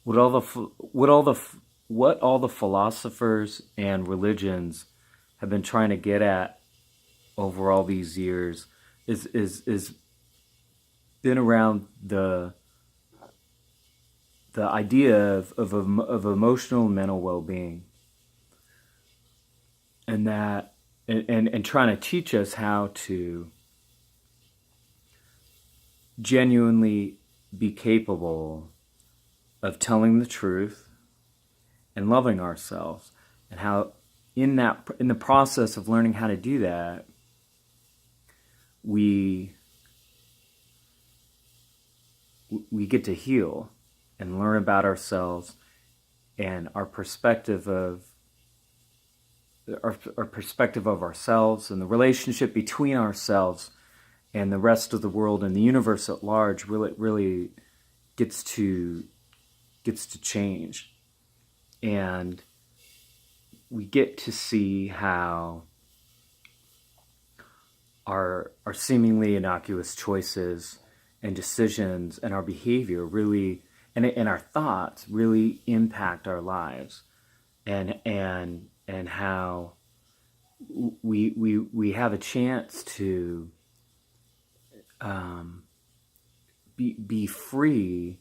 what all the philosophers and religions have been trying to get at over all these years is been around the idea of emotional and mental well-being, and that and trying to teach us how to genuinely be capable of telling the truth and loving ourselves, and how in the process of learning how to do that, we we get to heal and learn about ourselves and our perspective of ourselves and the relationship between ourselves and the rest of the world and the universe at large really gets to change. And we get to see how our seemingly innocuous choices and decisions and our behavior really and our thoughts really impact our lives, and how we have a chance to be free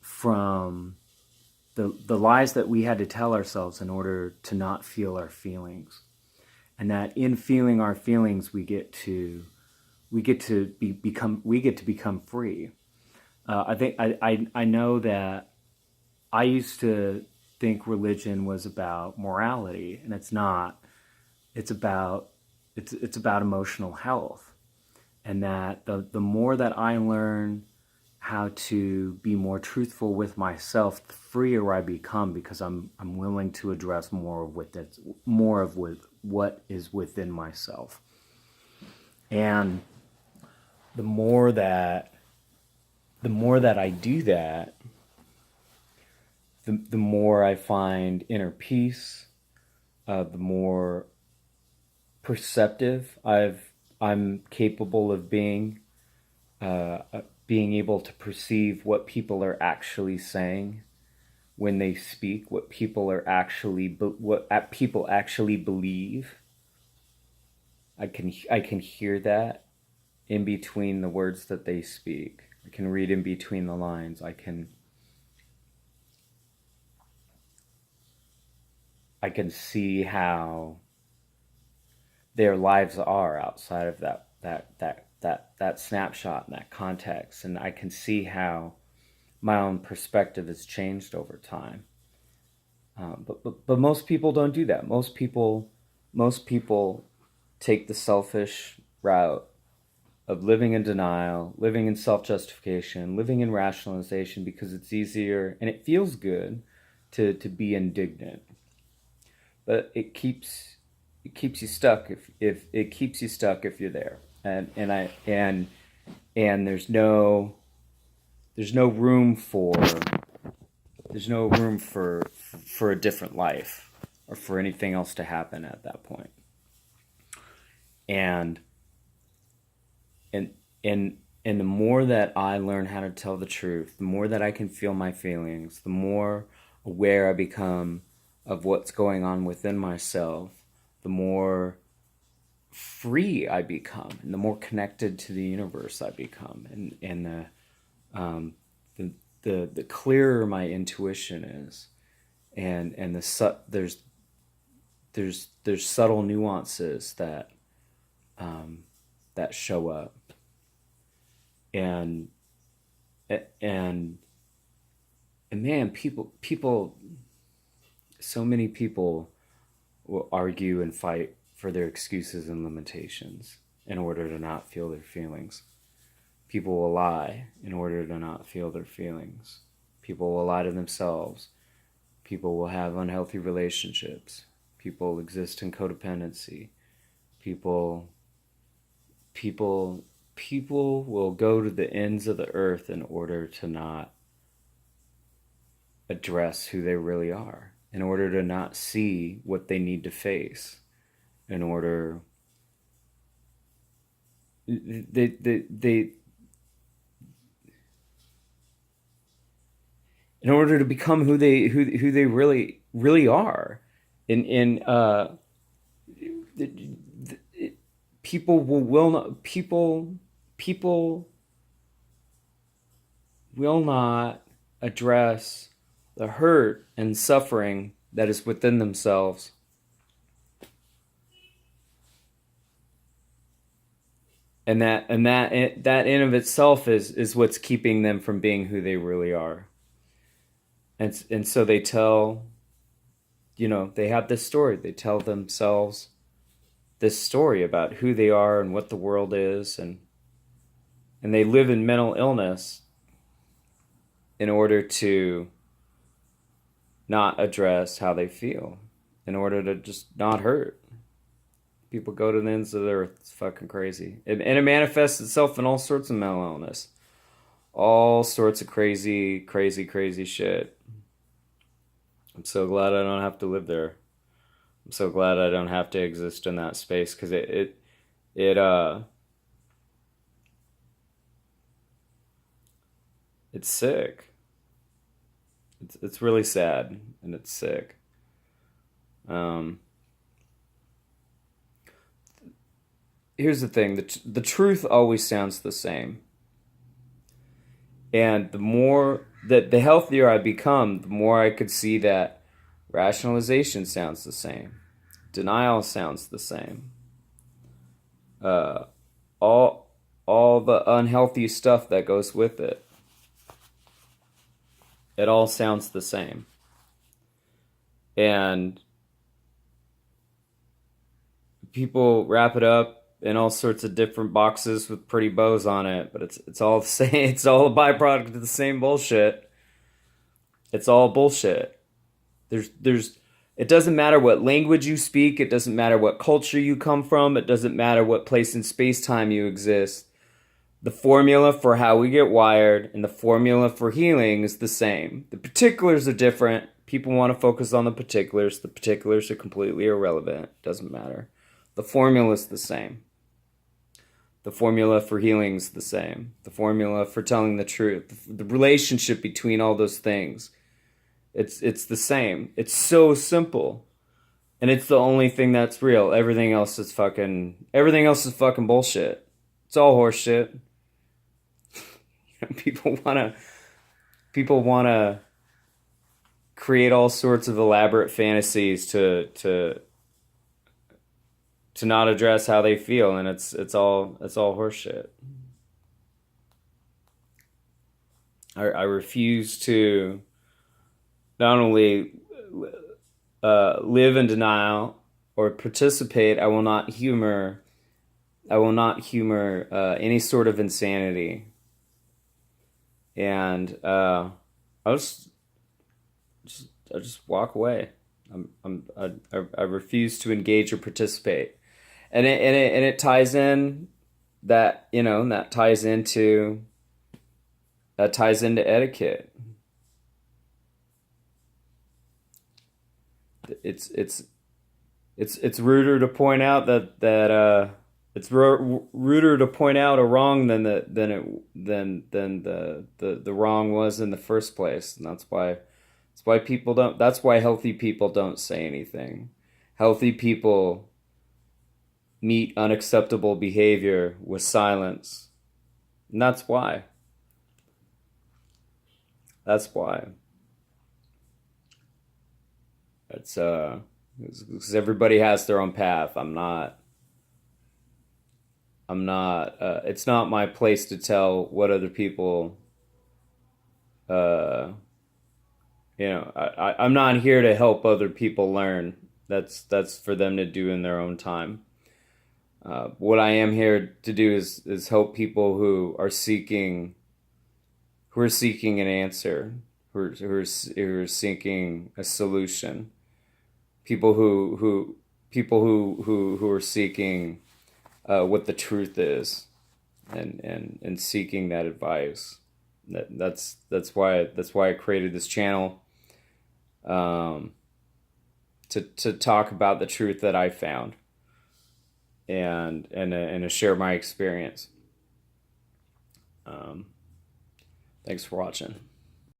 from the lies that we had to tell ourselves in order to not feel our feelings, and that in feeling our feelings we get to become free. I know that I used to think religion was about morality, and it's not. It's about it's about emotional health, and that the more that I learn how to be more truthful with myself, the freer I become, because I'm willing to address more of what is within myself. And the more that I do that, the more I find inner peace, the more perceptive I'm capable of being able to perceive what people are actually saying when they speak, what people actually believe. I can hear that in between the words that they speak. I can read in between the lines. I can see how their lives are outside of that snapshot and that context, and I can see how my own perspective has changed over time. But most people don't do that. Most people take the selfish route of living in denial, living in self justification, living in rationalization, because it's easier and it feels good to be indignant. But it keeps you stuck if it keeps you stuck if you're there. And there's no room for there's no room for a different life or for anything else to happen at that point. And and and the more that I learn how to tell the truth, the more that I can feel my feelings, the more aware I become of what's going on within myself, the more free I become, and the more connected to the universe I become, and um, the the clearer my intuition is, and there's subtle nuances um, that show up, and and and man, so many people will argue and fight for their excuses and limitations in order to not feel their feelings. People will lie in order to not feel their feelings. People will lie to themselves. People will have unhealthy relationships. People exist in codependency. People people people will go to the ends of the earth in order to not address who they really are, in order to not see what they need to face, in order they in order to become who they really are. In people will not people will not address the hurt and suffering that is within themselves. And that in of itself is what's keeping them from being who they really are. And so they tell, they have this story. They tell themselves this story about who they are and what the world is, and they live in mental illness in order to not address how they feel, in order to just not hurt. People go to the ends of the earth. It's fucking crazy. And it manifests itself in all sorts of mental illness. All sorts of crazy, crazy, crazy shit. I'm so glad I don't have to live there. I'm so glad I don't have to exist in that space, because it's sick. It's really sad, and it's sick. Um, Here's the thing: the truth always sounds the same, and the healthier I become, the more I could see that rationalization sounds the same, denial sounds the same. Uh, all the unhealthy stuff that goes with it, it all sounds the same. And people wrap it up in all sorts of different boxes with pretty bows on it, but it's all the same. It's all a byproduct of the same bullshit. It's all bullshit. There's it doesn't matter what language you speak, it doesn't matter what culture you come from, it doesn't matter what place in space-time you exist. The formula for how we get wired and the formula for healing is the same. The particulars are different. People want to focus on the particulars. The particulars are completely irrelevant. It doesn't matter. The formula is the same. The formula for healing is the same. The formula for telling the truth. The relationship between all those things. It's the same. It's so simple. And it's the only thing that's real. Everything else is fucking bullshit. It's all horseshit. People wanna create all sorts of elaborate fantasies to not address how they feel, and it's all horseshit. I refuse to not only live in denial or participate. I will not humor any sort of insanity. And I just walk away. I refuse to engage or participate, and it ties in that that ties into etiquette. It's ruder to point out that it's ruder to point out a wrong than the wrong was in the first place, and that's why people don't. That's why healthy people don't say anything. Healthy people meet unacceptable behavior with silence, and that's why. That's why. It's because everybody has their own path. I'm not. It's not my place to tell what other people. I'm not here to help other people learn. That's for them to do in their own time. What I am here to do is help people who are seeking an answer, who are seeking a solution. People who are seeking what the truth is, and seeking that advice. That's why I created this channel, to talk about the truth that I found, and to share my experience. Thanks for watching.